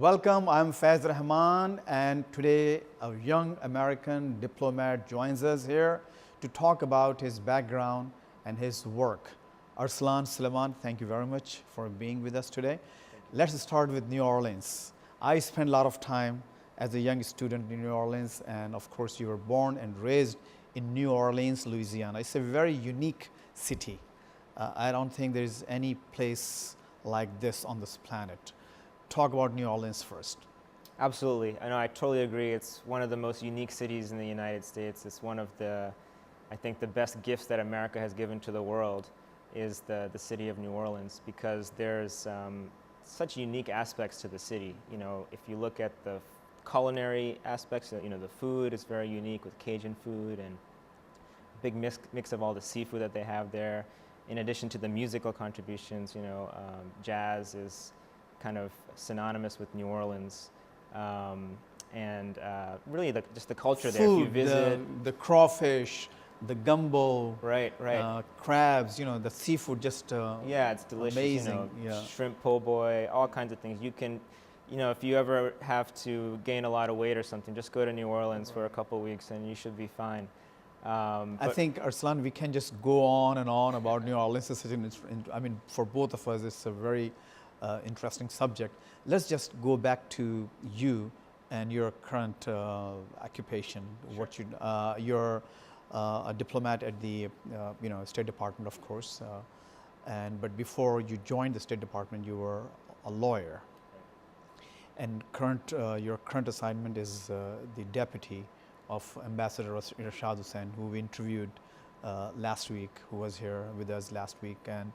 Welcome, I'm Faiz Rahman, and today a young American diplomat joins us here to talk about his background and his work. Arslan Sulaiman, thank you very much for being with us today. Let's start with New Orleans. I spent a lot of time as a young student in New Orleans, and of course you were born and raised in New Orleans, Louisiana. It's a very unique city. I don't think there's any place like this on this planet. Talk about New Orleans first. Absolutely. I know, I totally agree. It's one of the most unique cities in the United States. It's one of the, I think, the best gifts that America has given to the world is the city of New Orleans, because there's such unique aspects to the city. You know, if you look at the culinary aspects, you know, the food is very unique with Cajun food and big mix of all the seafood that they have there. In addition to the musical contributions, you know, jazz is kind of synonymous with New Orleans, and really just the culture there. If you visit, the crawfish, the gumbo, right, crabs, you know, the seafood, just yeah, it's delicious. amazing. You know, shrimp po' boy, all kinds of things. You can, you know, if you ever have to gain a lot of weight or something, just go to New Orleans for a couple of weeks and you should be fine. I think, Arslan, we can just go on and on about New Orleans. I mean, for both of us, it's a very interesting subject. Let's just go back to you and your current occupation. Sure. What you're a diplomat at the State Department, of course, but before you joined the State Department, you were a lawyer. And your current assignment is the deputy of Ambassador Rashad Hussain, who we interviewed last week, who was here with us last week. And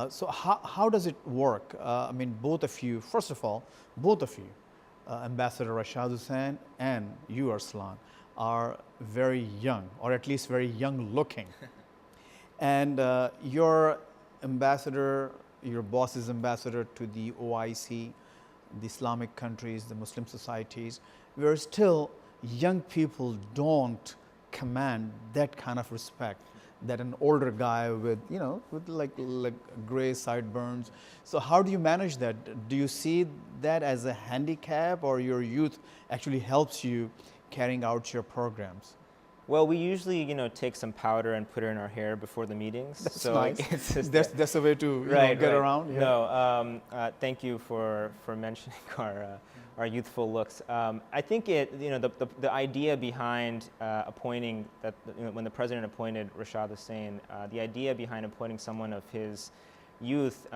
so how does it work? I mean, both of you, first of all, Ambassador Rashad Hussain and you, Arslan, are very young, or at least very young looking. And your ambassador, your boss is ambassador to the OIC, the Islamic countries, the Muslim societies, where still young people don't command that kind of respect that an older guy with, you know, with like gray sideburns. So how do you manage that? Do you see that as a handicap, or your youth actually helps you carrying out your programs? Well, we usually, you know, take some powder and put it in our hair before the meetings. That's so nice. It's That's a way to get around. Yeah. No, thank you for mentioning our youthful looks. I think the idea behind appointing that, you know, when the president appointed Rashad Hussain, the idea behind appointing someone of his youth,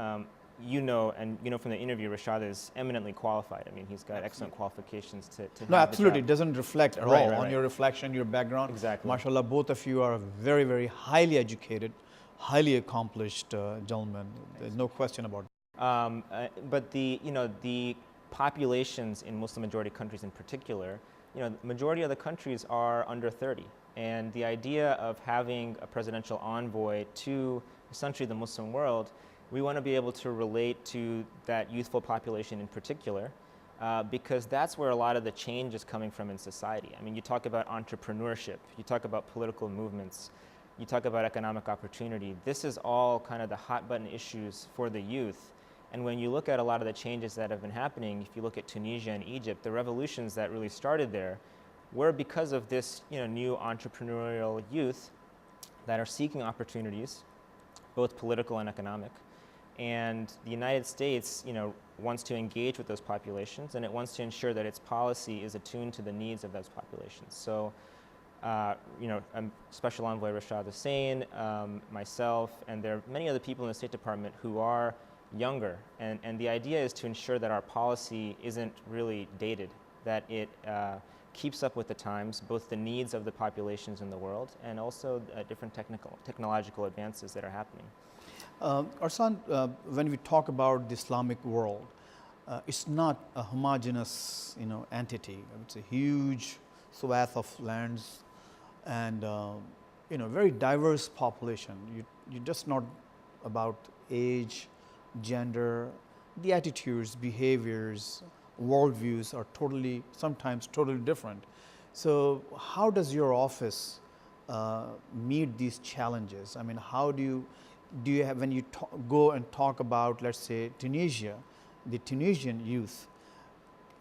you know from the interview, Rashad is eminently qualified. I mean, he's got excellent qualifications to No, have absolutely. the It doesn't reflect at all on your reflection, your background. Exactly. MashaAllah, both of you are very, very highly educated, highly accomplished gentlemen. There's no question about it. But the populations in Muslim majority countries in particular, you know, the majority of the countries are under 30. And the idea of having a presidential envoy to essentially the Muslim world, we want to be able to relate to that youthful population in particular, because that's where a lot of the change is coming from in society. I mean, you talk about entrepreneurship, you talk about political movements, you talk about economic opportunity. This is all kind of the hot button issues for the youth. And when you look at a lot of the changes that have been happening, if you look at Tunisia and Egypt, the revolutions that really started there were because of this, you know, new entrepreneurial youth that are seeking opportunities, both political and economic. And the United States, you know, wants to engage with those populations, and it wants to ensure that its policy is attuned to the needs of those populations. So, you know, Special Envoy Rashad Hussain, myself, and there are many other people in the State Department who are younger. And the idea is to ensure that our policy isn't really dated, that it keeps up with the times, both the needs of the populations in the world and also different technological advances that are happening. Arslan, when we talk about the Islamic world, it's not a homogeneous, you know, entity. It's a huge swath of lands and, you know, very diverse population. You're just not about age, gender, the attitudes, behaviors, worldviews are sometimes totally different. So how does your office meet these challenges? I mean, how do you have, when you go and talk about, let's say, Tunisia, the Tunisian youth,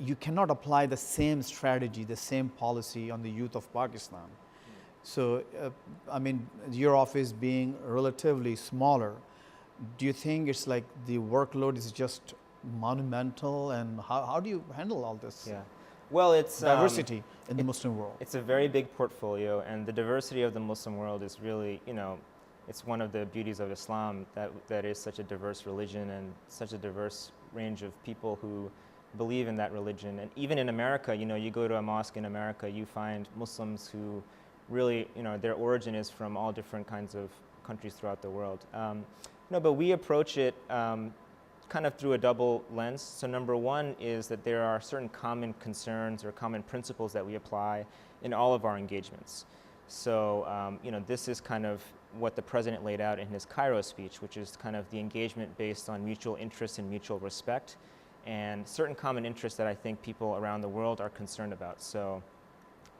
you cannot apply the same strategy, the same policy on the youth of Pakistan. So, I mean, your office being relatively smaller, do you think it's like the workload is just monumental, and how do you handle all this Yeah. Well, it's diversity in the Muslim world? It's a very big portfolio, and the diversity of the Muslim world is really, you know, it's one of the beauties of Islam that is such a diverse religion and such a diverse range of people who believe in that religion. And even in America, you know, you go to a mosque in America, you find Muslims who really, you know, their origin is from all different kinds of countries throughout the world. No, but we approach it kind of through a double lens. So number one is that there are certain common concerns or common principles that we apply in all of our engagements. So, you know, this is kind of what the president laid out in his Cairo speech, which is kind of the engagement based on mutual interest and mutual respect, and certain common interests that I think people around the world are concerned about. So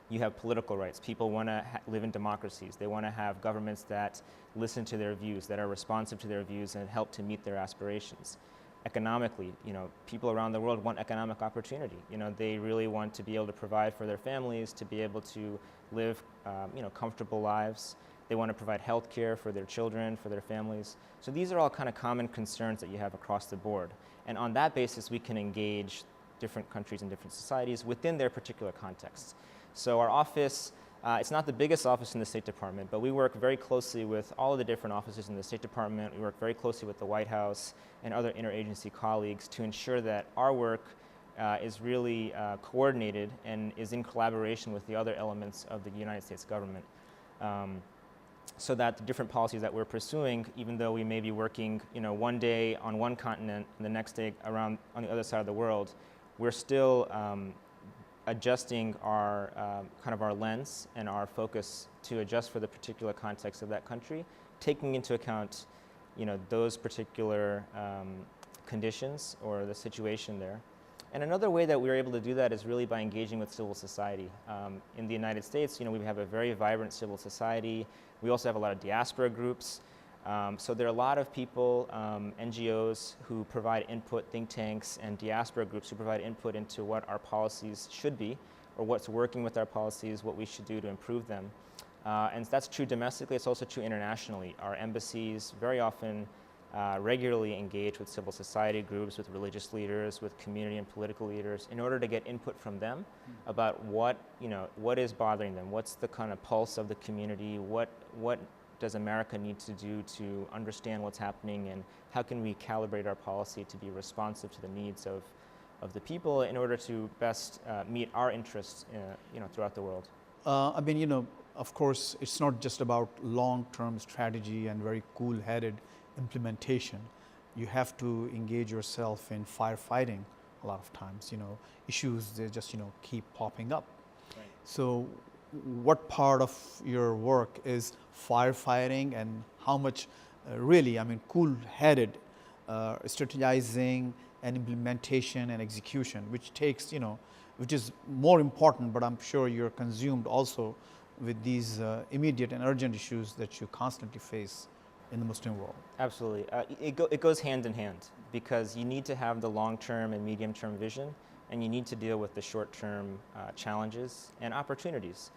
you have political rights. People want to live in democracies. They want to have governments that listen to their views, that are responsive to their views and help to meet their aspirations. Economically, you know, people around the world want economic opportunity. You know, they really want to be able to provide for their families, to be able to live, you know, comfortable lives. They want to provide health care for their children, for their families. So these are all kind of common concerns that you have across the board. And on that basis, we can engage different countries and different societies within their particular contexts. So our office, it's not the biggest office in the State Department, but we work very closely with all of the different offices in the State Department. We work very closely with the White House and other interagency colleagues to ensure that our work is really coordinated and is in collaboration with the other elements of the United States government. So that the different policies that we're pursuing, even though we may be working, you know, one day on one continent and the next day around on the other side of the world, we're still adjusting our kind of our lens and our focus to adjust for the particular context of that country, taking into account, you know, those particular conditions or the situation there. And another way that we're able to do that is really by engaging with civil society. In the United States, you know, we have a very vibrant civil society. We also have a lot of diaspora groups. So there are a lot of people, NGOs who provide input, think tanks, and diaspora groups who provide input into what our policies should be, or what's working with our policies, what we should do to improve them. And that's true domestically, it's also true internationally. Our embassies very often regularly engage with civil society groups, with religious leaders, with community and political leaders, in order to get input from them about what, you know, what is bothering them, what's the kind of pulse of the community, what does America need to do to understand what's happening, and how can we calibrate our policy to be responsive to the needs of the people in order to best meet our interests, you know, throughout the world. I mean, you know, of course, it's not just about long-term strategy and very cool-headed implementation. You have to engage yourself in firefighting a lot of times. You know, issues, they just, you know, keep popping up. Right. So what part of your work is firefighting, and how much really, I mean, cool-headed strategizing and implementation and execution, which takes, you know, which is more important, but I'm sure you're consumed also with these immediate and urgent issues that you constantly face in the Muslim world. Absolutely. It goes hand in hand, because you need to have the long-term and medium-term vision, and you need to deal with the short-term challenges and opportunities.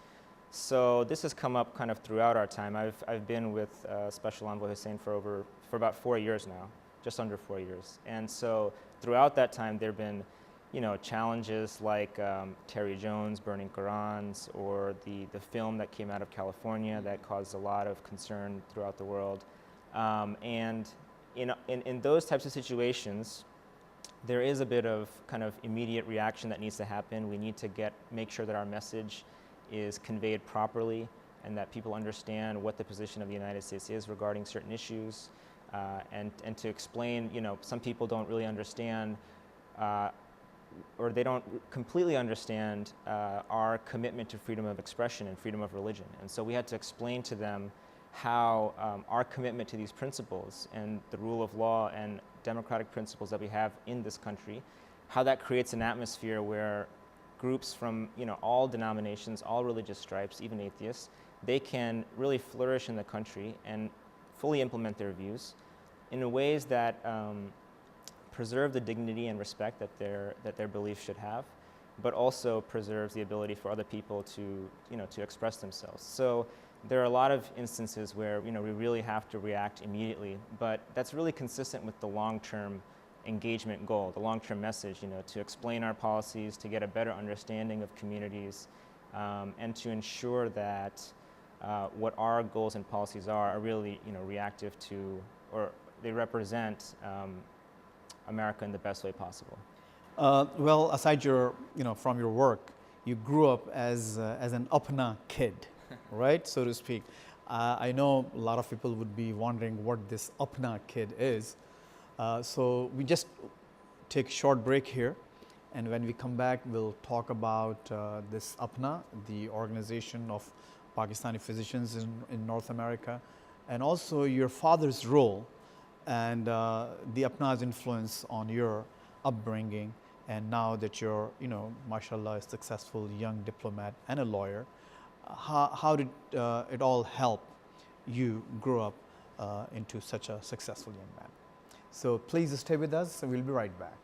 So this has come up kind of throughout our time. I've been with Special Envoy Hussein for about 4 years now, just under 4 years. And so throughout that time, there have been, you know, challenges like Terry Jones burning Qurans, or the film that came out of California that caused a lot of concern throughout the world. And in those types of situations, there is a bit of kind of immediate reaction that needs to happen. We need to make sure that our message is conveyed properly, and that people understand what the position of the United States is regarding certain issues, and to explain, you know, some people don't really understand, or they don't completely understand our commitment to freedom of expression and freedom of religion. And so we had to explain to them how our commitment to these principles and the rule of law and democratic principles that we have in this country, how that creates an atmosphere where groups from, you know, all denominations, all religious stripes, even atheists, they can really flourish in the country and fully implement their views in ways that preserve the dignity and respect that their beliefs should have, but also preserves the ability for other people to, to express themselves. So there are a lot of instances where, we really have to react immediately, but that's really consistent with the long-term engagement goal, the long-term message, to explain our policies, to get a better understanding of communities, and to ensure that what our goals and policies are really, reactive to, or they represent America in the best way possible. Well, aside from your work, you grew up as an Apna kid, right, so to speak. I know a lot of people would be wondering what this Apna kid is. So we just take a short break here, and when we come back, we'll talk about this Apna, the organization of Pakistani physicians in North America, and also your father's role and the Apna's influence on your upbringing. And now that you're, mashallah, a successful young diplomat and a lawyer, how did it all help you grow up into such a successful young man? So please stay with us, we'll be right back.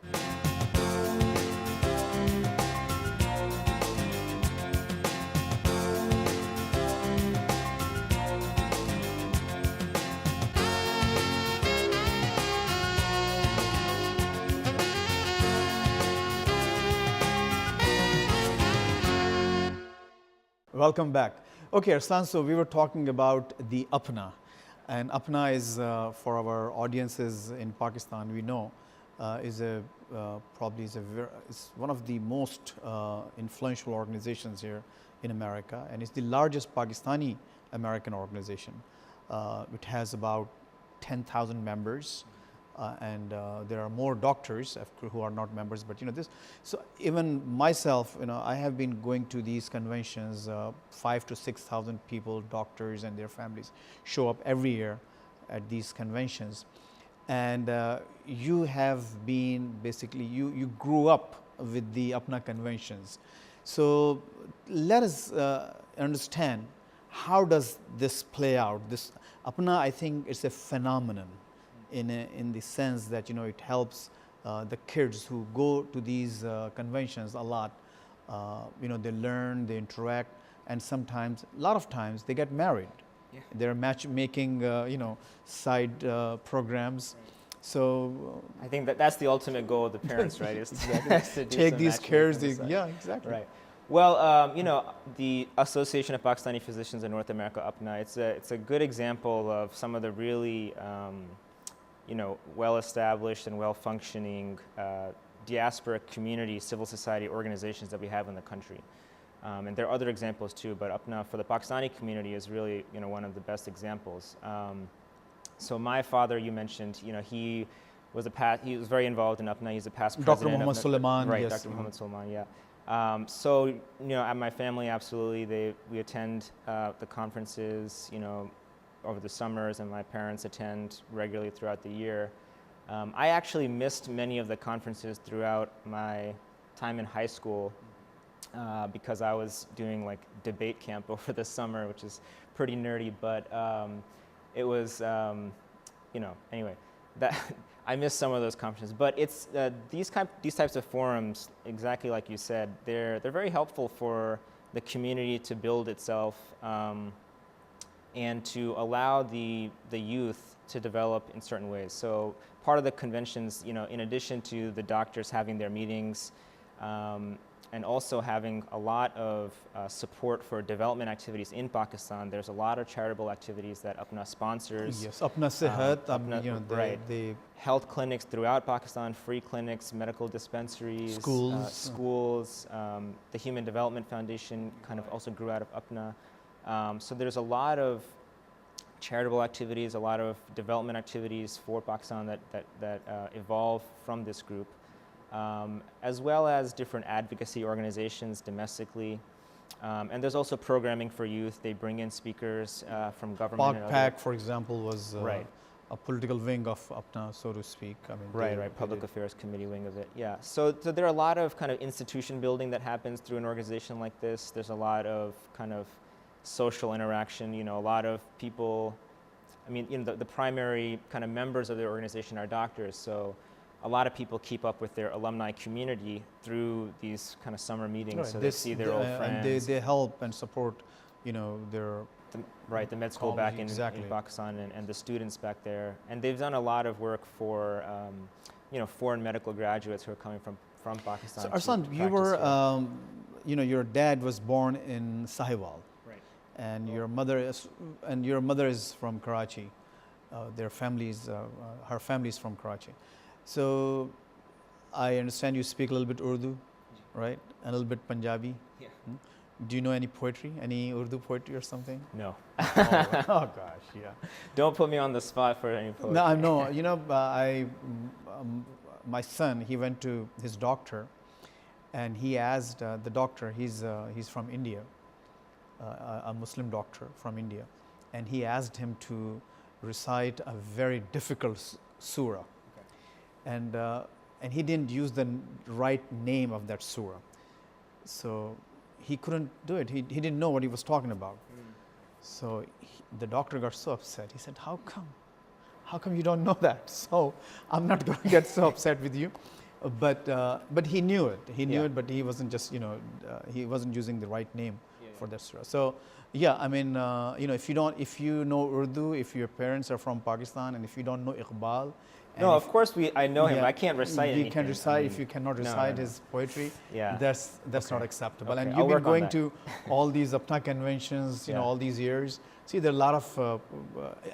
Welcome back. Okay, Arslan, so we were talking about the Apna. And Apna is, for our audiences in Pakistan, we know, is one of the most influential organizations here in America, and it's the largest Pakistani American organization. It has about 10,000 members, and there are more doctors who are not members, but this. So even myself, I have been going to these conventions. 5,000 to 6,000 people, doctors and their families, show up every year at these conventions. And you have been basically you grew up with the Apna conventions. So let us understand, how does this play out? This Apna, I think, it's a phenomenon. In the sense that it helps the kids who go to these conventions a lot. They learn, they interact, and sometimes, a lot of times, they get married. Yeah. There are matchmaking, side programs. Right. So I think that's the ultimate goal of the parents, right? Is to take these kids. Yeah, exactly. Right. Well, the Association of Pakistani Physicians in North America, APNA, it's a good example of some of the really well-established and well-functioning diaspora community, civil society organizations that we have in the country. And there are other examples too, but APNA for the Pakistani community is really, one of the best examples. So my father, you mentioned, he was very involved in APNA. He's a past president. Dr. Muhammad Sulaiman. Right, yes. Dr. Muhammad Sulaiman, yeah. So, at my family, absolutely, we attend the conferences, over the summers, and my parents attend regularly throughout the year. I actually missed many of the conferences throughout my time in high school because I was doing like debate camp over the summer, which is pretty nerdy, but it was, anyway, that I missed some of those conferences. But it's these types of forums, exactly like you said, they're very helpful for the community to build itself. And to allow the youth to develop in certain ways. So part of the conventions, in addition to the doctors having their meetings and also having a lot of support for development activities in Pakistan, there's a lot of charitable activities that APNA sponsors. Yes, APNA Sehat, right. The health clinics throughout Pakistan, free clinics, medical dispensaries, schools. The Human Development Foundation kind of also grew out of APNA. So there's a lot of charitable activities, a lot of development activities for Pakistan that evolve from this group, as well as different advocacy organizations domestically. And there's also programming for youth. They bring in speakers from government. PAC, for example, was right. a political wing of APNA, so to speak. I mean, right, Public Affairs Committee wing of it, yeah. So there are a lot of kind of institution building that happens through an organization like this. There's a lot of kind of social interaction, a lot of people, the primary kind of members of the organization are doctors, so a lot of people keep up with their alumni community through these kind of summer meetings, Right. so they see their old friends. And they help and support, their The med school college, back in exactly. Pakistan and the students back there. And they've done a lot of work for, foreign medical graduates who are coming from Pakistan. So to Arslan, you practice were, here. your dad was born in Sahiwal, Right. and your mother is from Karachi. Her family is from Karachi. So I understand you speak a little bit Urdu, right? And a little bit Punjabi. Yeah. Do you know any poetry, any Urdu poetry or something? No. Oh gosh, yeah. Don't put me on the spot for any poetry. No, I know. My son, he went to his doctor, and he asked the doctor. He's from India, a Muslim doctor from India, and he asked him to recite a very difficult surah, and he didn't use the right name of that surah, so he couldn't do it. He didn't know what he was talking about. So the doctor got so upset. He said, "How come? How come you don't know that?" So I'm not going to get so upset with you, but he knew it. He knew it, but he wasn't just he wasn't using the right name for that surah. So yeah, I mean if you know Urdu, if your parents are from Pakistan, and if you don't know Iqbal. No, of course I know him. Yeah, I can't recite anything. You can recite. If you cannot recite his poetry, Yeah. that's not acceptable. Okay, And I'll you've been work on going that. to all these Apna conventions, all these years. See, there are a lot of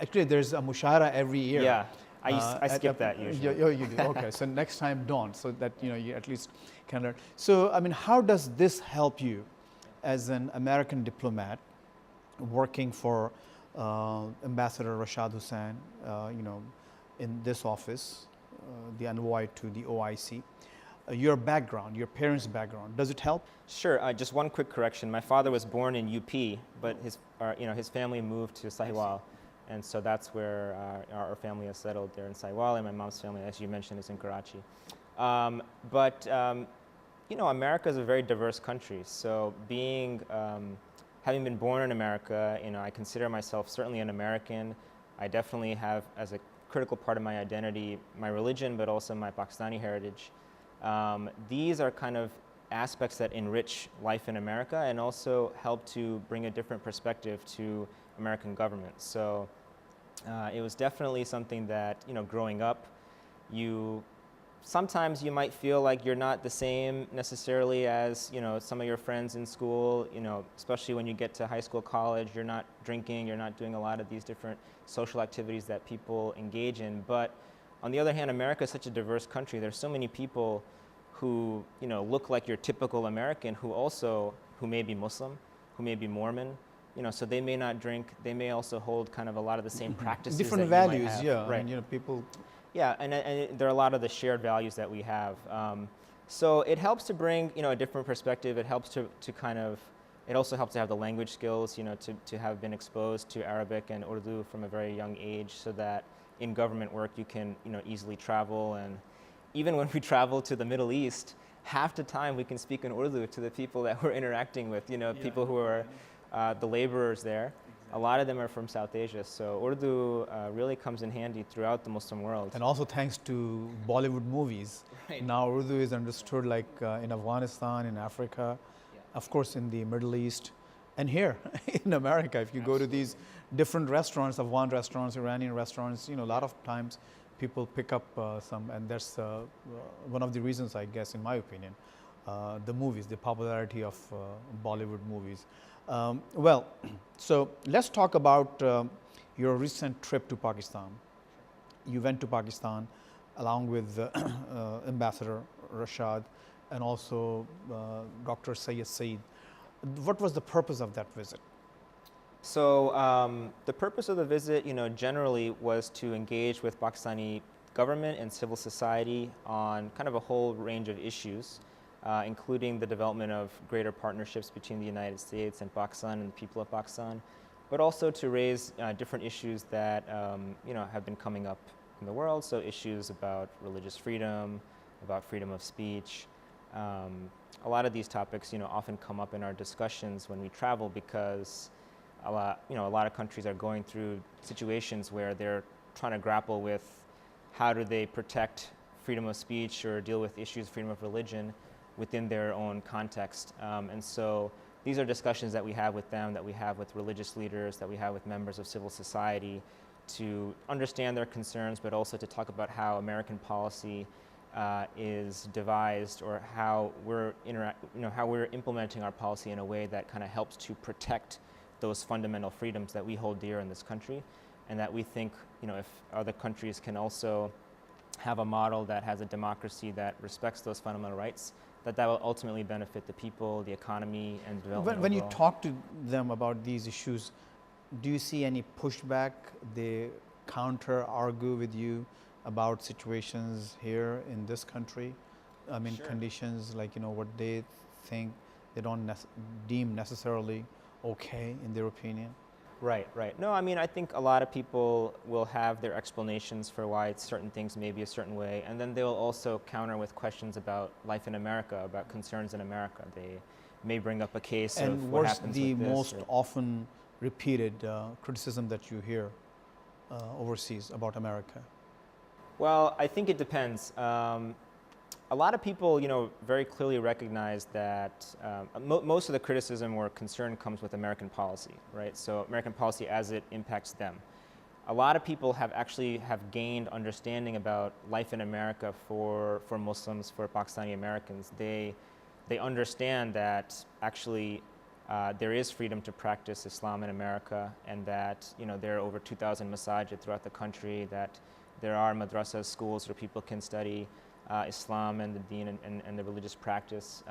actually there's a mushara every year. Yeah. I skip that usually. You do. Okay, so next time don't, so that you at least can learn. So I mean, how does this help you as an American diplomat working for Ambassador Rashad Hussain, in this office, the envoy to the OIC? Your background, your parents' background, does it help? Sure. Just one quick correction. My father was born in UP, but his family moved to Sahiwal, and so that's where our family is settled there in Sahiwal, and my mom's family, as you mentioned, is in Karachi. America is a very diverse country. So having been born in America, I consider myself certainly an American. I definitely have as a critical part of my identity my religion, but also my Pakistani heritage. These are kind of aspects that enrich life in America and also help to bring a different perspective to American government. So it was definitely something that, growing up, sometimes you might feel like you're not the same necessarily as, some of your friends in school, especially when you get to high school, college, you're not drinking, you're not doing a lot of these different social activities that people engage in. But on the other hand, America is such a diverse country. There's so many people who, look like your typical American who may be Muslim, who may be Mormon, so they may not drink, they may also hold kind of a lot of the same practices. Different that you might values, have. yeah. Right. And, people. Yeah, and there are a lot of the shared values that we have. So it helps to bring, a different perspective. It helps to kind of, it also helps to have the language skills, to have been exposed to Arabic and Urdu from a very young age, so that in government work you can, easily travel. And even when we travel to the Middle East, half the time we can speak in Urdu to the people that we're interacting with, people who are the laborers there. A lot of them are from South Asia, so Urdu really comes in handy throughout the Muslim world. And also thanks to Bollywood movies. Right. Now Urdu is understood like in Afghanistan, in Africa, of course in the Middle East, and here in America. If you go to these different restaurants, Afghan restaurants, Iranian restaurants, a lot of times people pick up some, and that's one of the reasons, I guess, in my opinion, the movies, the popularity of Bollywood movies. Well, so let's talk about your recent trip to Pakistan. You went to Pakistan along with Ambassador Rashad and also Dr. Syed Saeed. What was the purpose of that visit? So the purpose of the visit, generally was to engage with Pakistani government and civil society on kind of a whole range of issues, including the development of greater partnerships between the United States and Pakistan and the people of Pakistan, but also to raise different issues that have been coming up in the world. So issues about religious freedom, about freedom of speech. A lot of these topics, often come up in our discussions when we travel, because a lot of countries are going through situations where they're trying to grapple with how do they protect freedom of speech or deal with issues of freedom of religion within their own context. And so these are discussions that we have with them, that we have with religious leaders, that we have with members of civil society to understand their concerns, but also to talk about how American policy is devised, or how we're how we're implementing our policy in a way that kind of helps to protect those fundamental freedoms that we hold dear in this country, and that we think, if other countries can also have a model that has a democracy that respects those fundamental rights, that will ultimately benefit the people, the economy, and development. When you talk to them about these issues, do you see any pushback? They counter argue with you about situations here in this country? I mean, Sure. conditions like, what they think they don't deem necessarily okay in their opinion? Right, right. No, I mean, I think a lot of people will have their explanations for why certain things may be a certain way, and then they will also counter with questions about life in America, about concerns in America. They may bring up a case And of what what's happens the with this. most often repeated criticism that you hear overseas about America? Well, I think it depends. A lot of people, very clearly recognize that most of the criticism or concern comes with American policy, right? So American policy as it impacts them. A lot of people have gained understanding about life in America for Muslims, for Pakistani Americans. They understand that actually there is freedom to practice Islam in America, and that there are over 2,000 masajid throughout the country, that there are madrasas, schools where people can study Islam and the deen and the religious practice.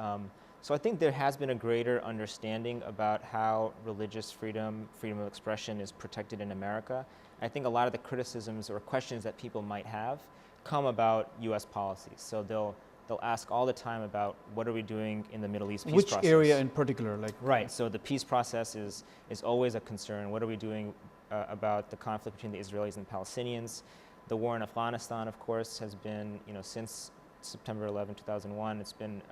So I think there has been a greater understanding about how religious freedom of expression is protected in America. I think a lot of the criticisms or questions that people might have come about U.S. policies. So they'll ask all the time about what are we doing in the Middle East peace process. Which area in particular? Right, so the peace process is always a concern. What are we doing about the conflict between the Israelis and Palestinians? The war in Afghanistan, of course, has been, since September 11, 2001, it's been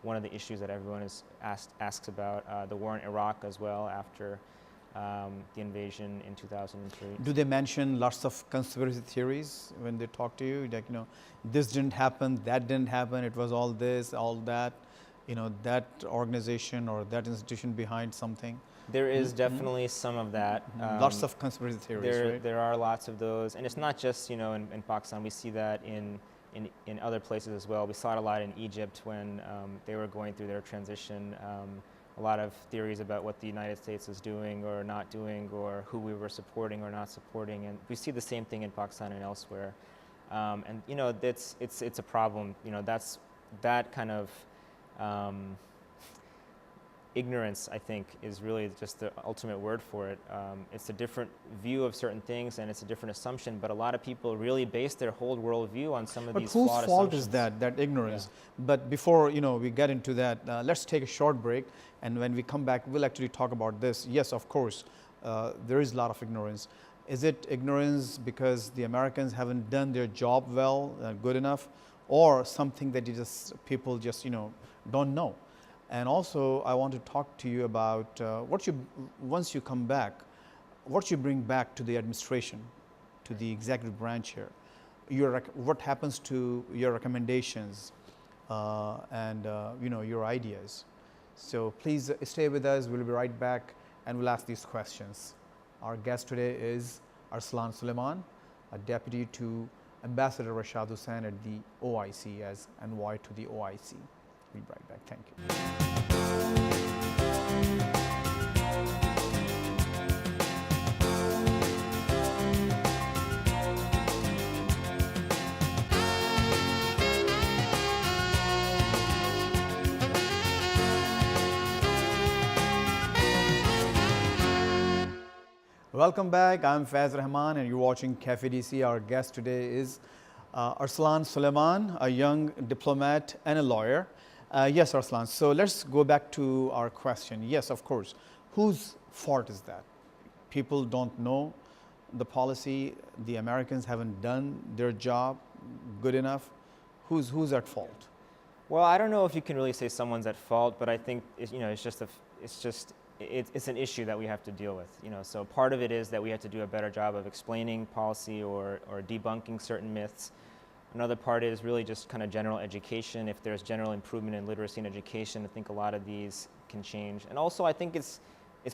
one of the issues that everyone asks about. The war in Iraq as well, after the invasion in 2003. Do they mention lots of conspiracy theories when they talk to you? Like, this didn't happen, that didn't happen, it was all this, all that, that organization or that institution behind something? There is definitely some of that. Lots of conspiracy theories, right? There are lots of those, and it's not just in Pakistan. We see that in other places as well. We saw it a lot in Egypt when they were going through their transition. A lot of theories about what the United States was doing or not doing, or who we were supporting or not supporting, and we see the same thing in Pakistan and elsewhere. And it's a problem. That's that kind of ignorance, I think, is really just the ultimate word for it. It's a different view of certain things, and it's a different assumption, but a lot of people really base their whole worldview on some of these flawed assumptions. But whose fault is that ignorance? Yeah. But before we get into that, let's take a short break, and when we come back, we'll actually talk about this. Yes, of course, there is a lot of ignorance. Is it ignorance because the Americans haven't done their job well, good enough, or something that people just don't know? And also, I want to talk to you about once you come back, what you bring back to the administration, to the executive branch here. What happens to your recommendations and your ideas. So please stay with us. We'll be right back, and we'll ask these questions. Our guest today is Arslan Sulaiman, a deputy to Ambassador Rashad Hussain at the OIC, as envoy to the OIC. We'll be right back. Thank you. Welcome back. I'm Faiz Rahman, and you're watching Cafe DC. Our guest today is Arslan Sulaiman, a young diplomat and a lawyer. Yes, Arslan. So let's go back to our question. Yes, of course. Whose fault is that? People don't know the policy. The Americans haven't done their job good enough. Who's at fault? Well, I don't know if you can really say someone's at fault, but I think it's an issue that we have to deal with. So part of it is that we have to do a better job of explaining policy or debunking certain myths. Another part is really just kind of general education. If there's general improvement in literacy and education, I think a lot of these can change. And also, I think it's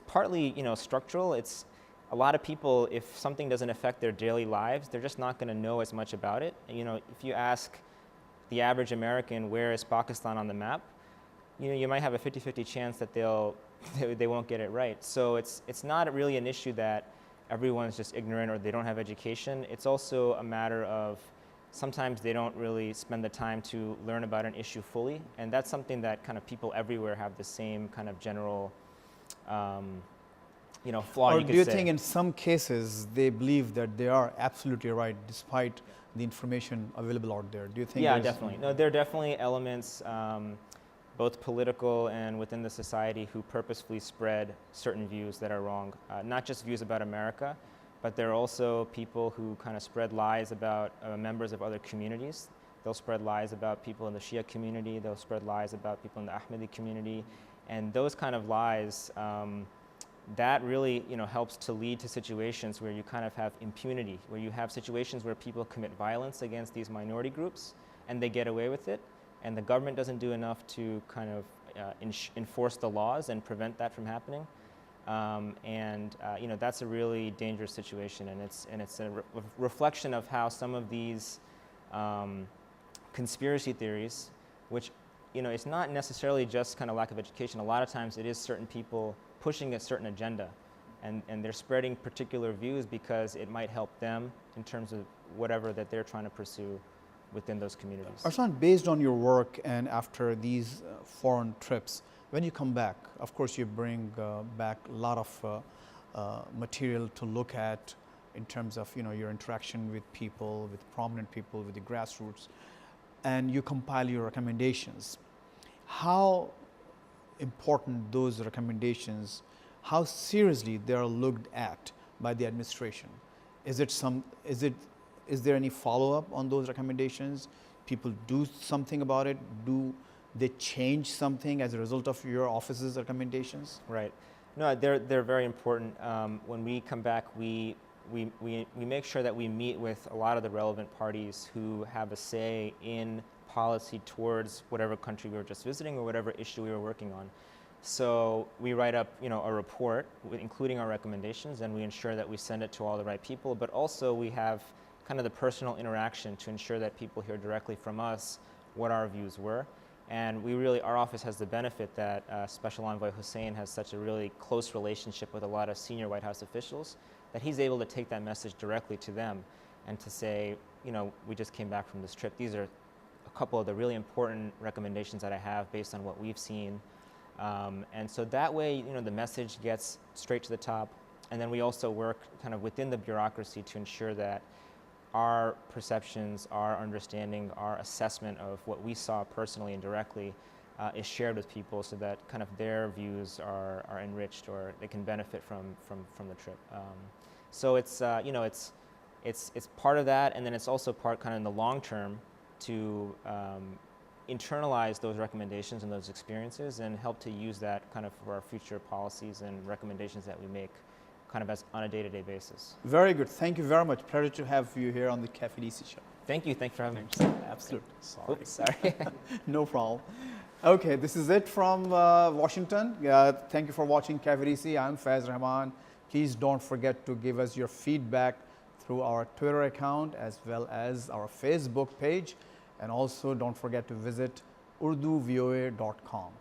partly, structural. It's a lot of people, if something doesn't affect their daily lives, they're just not going to know as much about it. If you ask the average American, where is Pakistan on the map, you might have a 50-50 chance that they won't get it right. So it's not really an issue that everyone's just ignorant or they don't have education. It's also a matter of sometimes they don't really spend the time to learn about an issue fully, and that's something that kind of people everywhere have the same kind of general flaw. Or do you think in some cases they believe that they are absolutely right despite the information available out there? Do you think? Yeah, definitely. No, there are definitely elements, both political and within the society, who purposefully spread certain views that are wrong. Not just views about America, but there are also people who kind of spread lies about members of other communities. They'll spread lies about people in the Shia community. They'll spread lies about people in the Ahmadi community. And those kind of lies, that really helps to lead to situations where you kind of have impunity, where you have situations where people commit violence against these minority groups and they get away with it. And the government doesn't do enough to kind of enforce the laws and prevent that from happening. That's a really dangerous situation, and it's a reflection of how some of these conspiracy theories, which it's not necessarily just kind of lack of education. A lot of times it is certain people pushing a certain agenda, and they're spreading particular views because it might help them in terms of whatever that they're trying to pursue within those communities. Arslan, based on your work and after these foreign trips, when you come back, of course you bring back a lot of material to look at in terms of your interaction with people, with prominent people, with the grassroots, and you compile your recommendations. How important those recommendations, how seriously they are looked at by the administration? Is there any follow-up on those recommendations? People do something about it? Do they change something as a result of your office's recommendations? Right. No, they're very important. When we come back, we make sure that we meet with a lot of the relevant parties who have a say in policy towards whatever country we were just visiting or whatever issue we were working on. So we write up, a report including our recommendations, and we ensure that we send it to all the right people. But also we have kind of the personal interaction to ensure that people hear directly from us what our views were. And our office has the benefit that Special Envoy Hussein has such a really close relationship with a lot of senior White House officials that he's able to take that message directly to them and to say, we just came back from this trip. These are a couple of the really important recommendations that I have based on what we've seen. And so that way, the message gets straight to the top. And then we also work kind of within the bureaucracy to ensure that our perceptions, our understanding, our assessment of what we saw personally and directly is shared with people so that kind of their views are enriched or they can benefit from the trip. So it's part of that, and then it's also part kind of in the long term to internalize those recommendations and those experiences and help to use that kind of for our future policies and recommendations that we make kind of as on a day-to-day basis. Very good. Thank you very much. Pleasure to have you here on the Cafe DC show. Thank you. Thanks for having me. Absolutely. Sorry. Oops, sorry. No problem. Okay, this is it from Washington. Thank you for watching Cafe DC. I'm Faiz Rahman. Please don't forget to give us your feedback through our Twitter account as well as our Facebook page. And also don't forget to visit urduvoa.com.